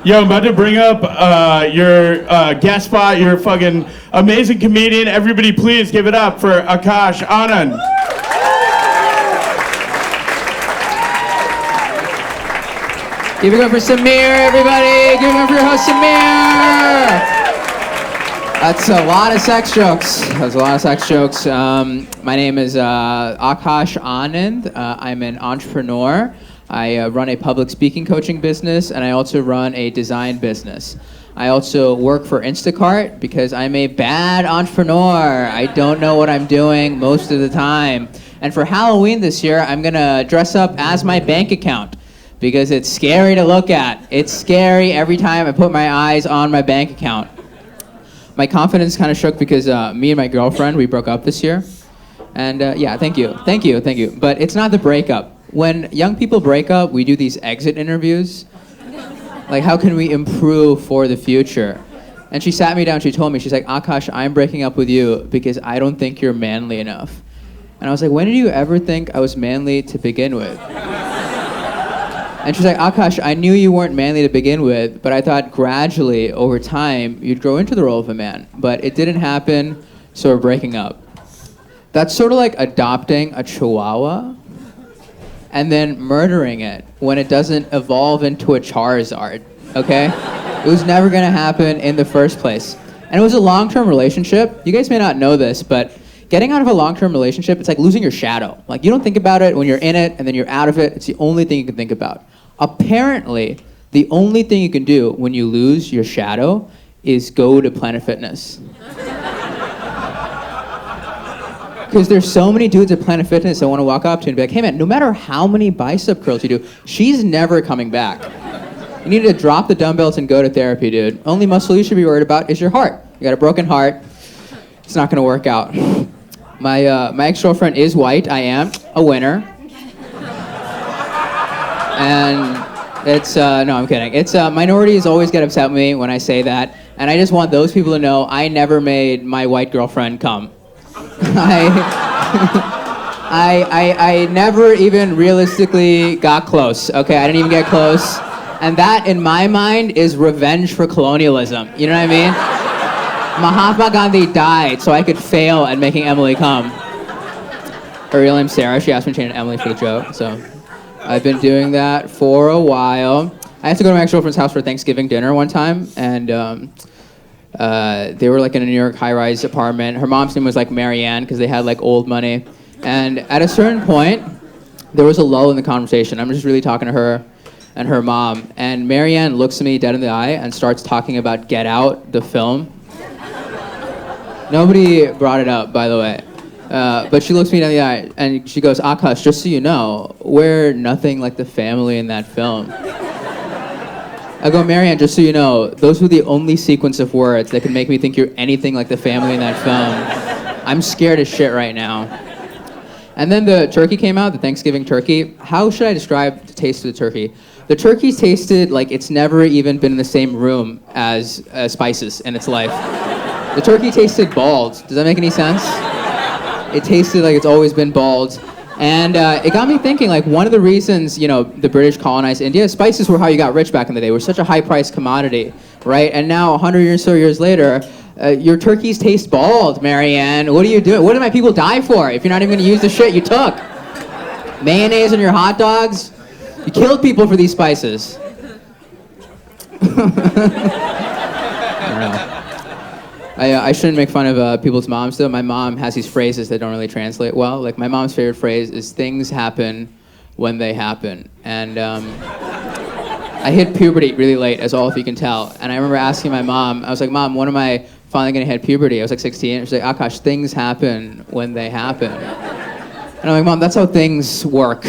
Yo, I'm about to bring up your guest spot, your fucking amazing comedian. Everybody please give it up for Akash Anand. Give it up for Samir, everybody. Give it up for your host, Samir. That's a lot of sex jokes. My name is Akash Anand. I'm an entrepreneur. I run a public speaking coaching business, and I also run a design business. I also work for Instacart because I'm a bad entrepreneur. I don't know what I'm doing most of the time. And for Halloween this year, I'm gonna dress up as my bank account because it's scary to look at. It's scary every time I put my eyes on my bank account. My confidence kind of shook because me and my girlfriend, we broke up this year. And yeah, thank you. But it's not the breakup. When young people break up, we do these exit interviews. Like, how can we improve for the future? And she sat me down, she told me, she's like, Akash, I'm breaking up with you because I don't think you're manly enough. And I was like, when did you ever think I was manly to begin with? And she's like, Akash, I knew you weren't manly to begin with, but I thought gradually, over time, you'd grow into the role of a man. But it didn't happen, so we're breaking up. That's sort of like adopting a chihuahua and then murdering it when it doesn't evolve into a Charizard, okay? It was never gonna happen in the first place. And it was a long-term relationship. You guys may not know this, but getting out of a long-term relationship, it's like losing your shadow. Like, you don't think about it when you're in it, and then you're out of it. It's the only thing you can think about. Apparently, the only thing you can do when you lose your shadow is go to Planet Fitness. Because there's so many dudes at Planet Fitness I want to walk up to and be like, hey man, no matter how many bicep curls you do, she's never coming back. You need to drop the dumbbells and go to therapy, dude. Only muscle you should be worried about is your heart. You got a broken heart. It's not going to work out. My ex-girlfriend is white. I am a winner. And it's, no, I'm kidding. It's, minorities always get upset with me when I say that. And I just want those people to know I never made my white girlfriend come. I never even realistically got close, okay? I didn't even get close. And that, in my mind, is revenge for colonialism. You know what I mean? Mahatma Gandhi died so I could fail at making Emily come. Her real name's Sarah. She asked me to change it to Emily for the joke, so I've been doing that for a while. I had to go to my ex-girlfriend's house for Thanksgiving dinner one time, and they were like in a New York high-rise apartment. Her mom's name was like Marianne because they had like old money. And at a certain point, there was a lull in the conversation. I'm just really talking to her and her mom. And Marianne looks at me dead in the eye and starts talking about Get Out, the film. Nobody brought it up, by the way. But she looks me dead in the eye and she goes, Akash, just so you know, we're nothing like the family in that film. I go, Marianne, just so you know, those were the only sequence of words that could make me think you're anything like the family in that film. I'm scared as shit right now. And then the turkey came out, the Thanksgiving turkey. How should I describe the taste of the turkey? The turkey tasted like it's never even been in the same room as spices in its life. The turkey tasted bald. Does that make any sense? It tasted like it's always been bald. And it got me thinking, like, one of the reasons, you know, the British colonized India, spices were how you got rich back in the day. They were such a high-priced commodity, right? And now, 100 or so years later, your turkeys taste bald, Marianne. What are you doing? What did my people die for if you're not even going to use the shit you took? Mayonnaise on your hot dogs? You killed people for these spices. I don't know. I shouldn't make fun of people's moms, though. My mom has these phrases that don't really translate well. Like, my mom's favorite phrase is, things happen when they happen. And I hit puberty really late, as all of you can tell. And I remember asking my mom, I was like, Mom, when am I finally going to hit puberty? I was like 16. And she's like, Akash, things happen when they happen. And I'm like, Mom, that's how things work.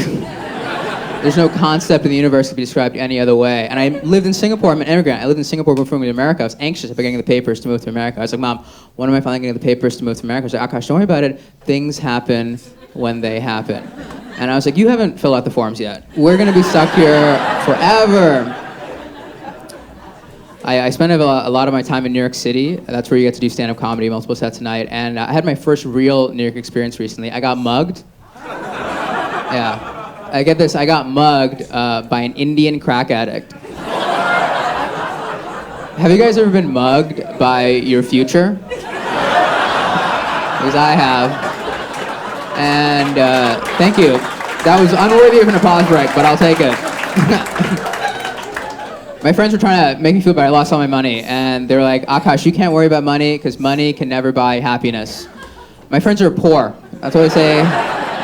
There's no concept in the universe that can be described any other way. And I lived in Singapore. I'm an immigrant. I lived in Singapore before moving to America. I was anxious about getting the papers to move to America. I was like, Mom, when am I finally getting the papers to move to America? I was like, Akash, don't worry about it. Things happen when they happen. And I was like, you haven't filled out the forms yet. We're going to be stuck here forever. I spent a lot of my time in New York City. That's where you get to do stand-up comedy, multiple sets a night. And I had my first real New York experience recently. I got mugged. Yeah. I get this, I got mugged by an Indian crack addict. Have you guys ever been mugged by your future? Because I have. And thank you. That was unworthy of an applause break, but I'll take it. My friends were trying to make me feel better. I lost all my money. And they were like, Akash, you can't worry about money because money can never buy happiness. My friends are poor. That's what I say.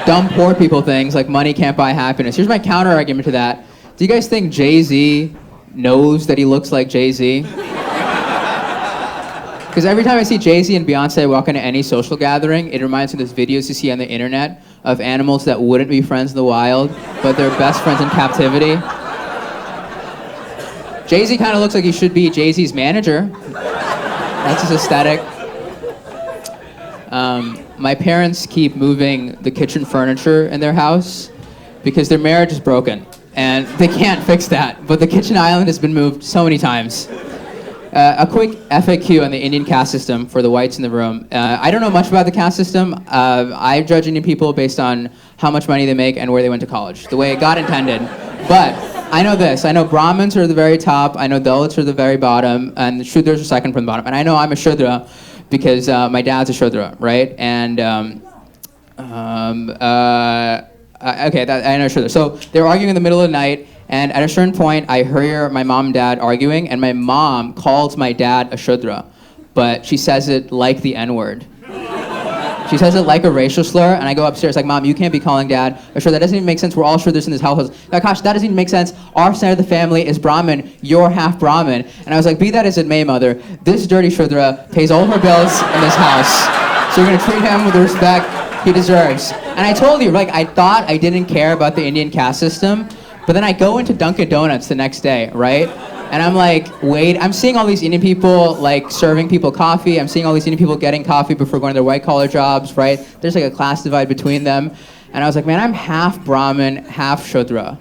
Dumb poor people things like money can't buy happiness. Here's my counter argument to that. Do you guys think Jay-Z knows that he looks like Jay-Z? Because every time I see Jay-Z and Beyonce walk into any social gathering, it reminds me of those videos you see on the internet of animals that wouldn't be friends in the wild, but they're best friends in captivity. Jay-Z kind of looks like he should be Jay-Z's manager. That's his aesthetic. My parents keep moving the kitchen furniture in their house because their marriage is broken and they can't fix that. But the kitchen island has been moved so many times. A quick FAQ on the Indian caste system for the whites in the room. I don't know much about the caste system. I judge Indian people based on how much money they make and where they went to college, the way God intended. But I know this. I know Brahmins are the very top. I know Dalits are the very bottom, and the Shudras are second from the bottom. And I know I'm a Shudra because my dad's a Shudra, right? And okay, I know Shudra. So they were arguing in the middle of the night. And at a certain point, I hear my mom and dad arguing, and my mom calls my dad a Shudra, but she says it like the N-word. She says it like a racial slur, and I go upstairs like, Mom, you can't be calling Dad a Shudra. That doesn't even make sense. We're all Shudras in this household. Like, gosh, that doesn't even make sense. Our side of the family is Brahmin. You're half Brahmin. And I was like, be that as it may, Mother, this dirty Shudra pays all of our bills in this house. So you're going to treat him with the respect he deserves. And I told you, like, I thought I didn't care about the Indian caste system, but then I go into Dunkin' Donuts the next day, right? And I'm like, wait, I'm seeing all these Indian people like serving people coffee. I'm seeing all these Indian people getting coffee before going to their white collar jobs, right? There's like a class divide between them. And I was like, man, I'm half Brahmin, half Shudra.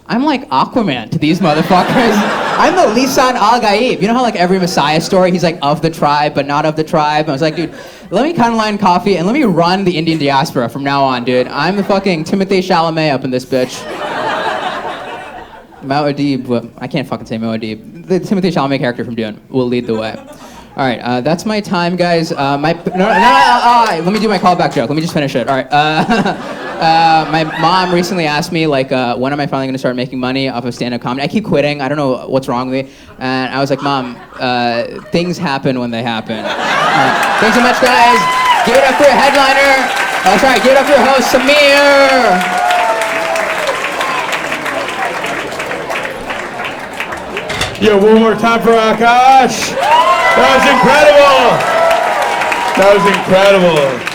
I'm like Aquaman to these motherfuckers. I'm the Lisan al-Gaib. You know how like every Messiah story, he's like of the tribe, but not of the tribe? I was like, dude, let me cut in line coffee and let me run the Indian diaspora from now on, dude. I'm the fucking Timothée Chalamet up in this bitch. Muad'Dib, well, I can't fucking say Muad'Dib. The Timothée Chalamet character from Dune will lead the way. All right, that's my time, guys. Let me do my callback joke. Let me just finish it. All right. My mom recently asked me, like, when am I finally going to start making money off of stand-up comedy? I keep quitting. I don't know what's wrong with me. And I was like, Mom, things happen when they happen. Thanks so much, guys. Give it up for your headliner. That's right. Give it up for your host, Samir. Yo, one more time for Akash. That was incredible. That was incredible.